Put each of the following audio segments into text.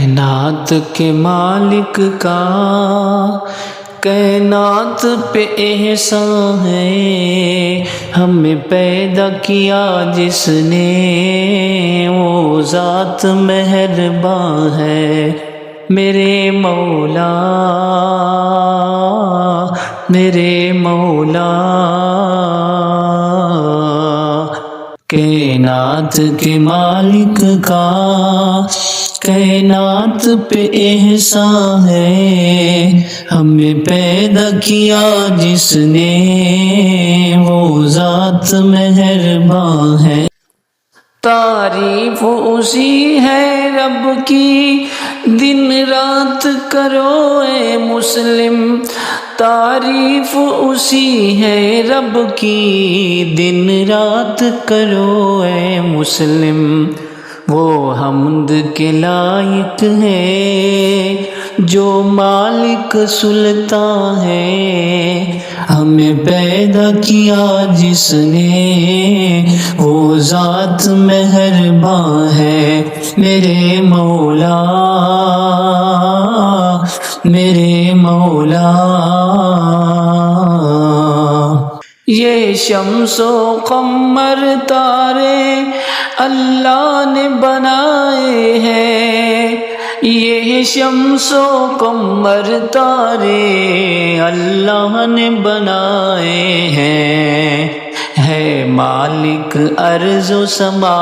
کائنات کے مالک کا کائنات پہ احسان ہے، ہمیں پیدا کیا جس نے وہ ذات مہرباں ہے۔ میرے مولا میرے مولا، کائنات کے مالک کا کائنات پہ احسان ہے، ہمیں پیدا کیا جس نے وہ ذات مہرباں ہے۔ تعریف اسی ہے رب کی، دن رات کرو اے مسلم۔ تعریف اسی ہے رب کی، دن رات کرو اے مسلم۔ وہ حمد کے لائق ہے جو مالک سلطان ہے، ہمیں پیدا کیا جس نے وہ ذات مہرباں ہے۔ میرے مولا میرے مولا، یہ شمس و قمر تارے اللہ نے بنائے ہیں، یہ شمس و قمر تارے اللہ نے بنائے ہیں۔ ہے مالک ارض و سما،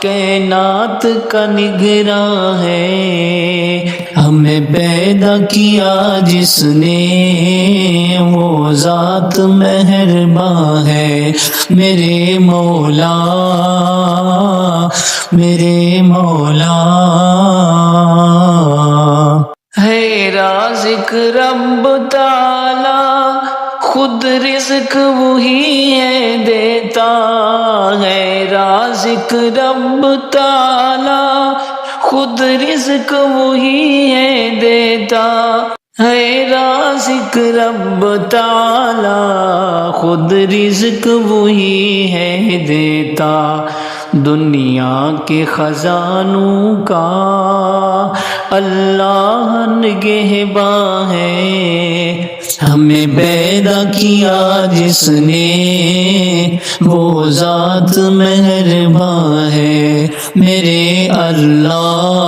کائنات کا نگراں ہے، ہمیں پیدا کیا جس نے وہ ذات مہرباں ہے۔ میرے مولا میرے مولا، ہے رازق رب تعالی، خود رزق وہی ہے دیتا ہے۔ رازق رب تعالی، خود رزق وہی ہے دیتا ہے۔ رازق رب تعالی، خود رزق وہی ہے دیتا۔ دنیا کے خزانوں کا اللہ نگہباں ہے، ہمیں پیدا کیا جس نے وہ ذات مہرباں ہے۔ میرے اللہ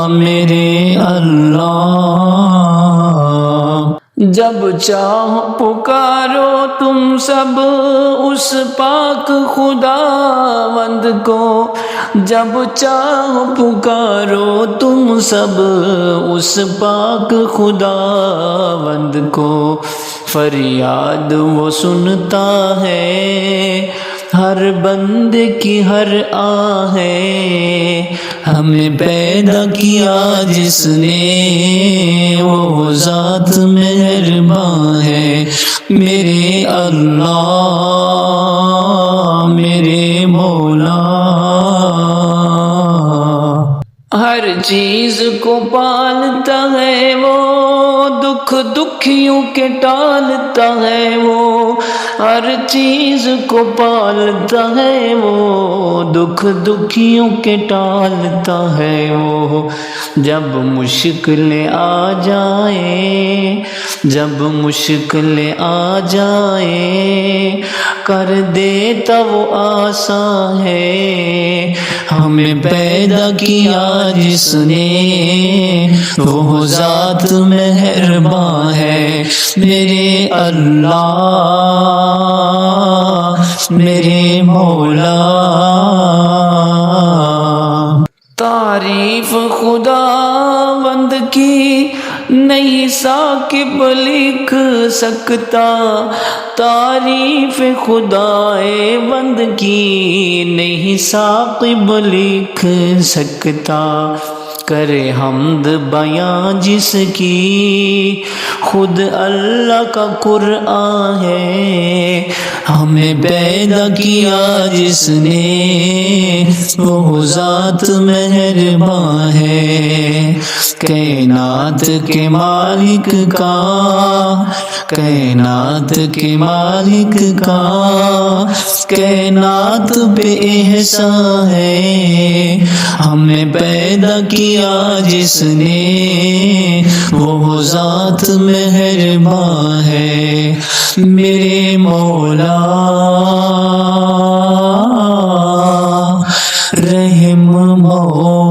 میرے اللہ، جب چاہو پکارو تم سب اس پاک خداوند کو، جب چاہو پکارو تم سب اس پاک خداوند کو۔ فریاد وہ سنتا ہے، ہر بندے کی ہر آہ ہے، ہمیں پیدا کیا جس نے وہ ذات مہرباں ہے۔ میرے اللہ میرے مولا، ہر چیز کو پالتا ہے وہ، دکھ دکھیوں کے ٹالتا ہے وہ، ہر چیز کو پالتا ہے وہ، دکھ دکھیوں کے ٹالتا ہے وہ۔ جب مشکلیں آ جائیں جب مشکلیں آ جائیں، کر دیتا وہ آسان ہے، ہمیں پیدا کیا جس نے وہ ذات مہرباں ہے۔ میرے اللہ میرے مولا، تعریف خداوند کی نہیں ثاقب لکھ سکتا، تعریف خدائے بند کی نہیں ثاقب لکھ سکتا۔ کرے حمد بیاں جس کی خود اللہ کا قرآن ہے، ہمیں پیدا کیا جس نے وہ ذات مہرباں ہے۔ کائنات کے مالک کا کائنات کے مالک کا کائنات پہ احسان ہے، ہمیں پیدا کیا جس نے وہ ذات مہربان ہے، میرے مولا رحم مولا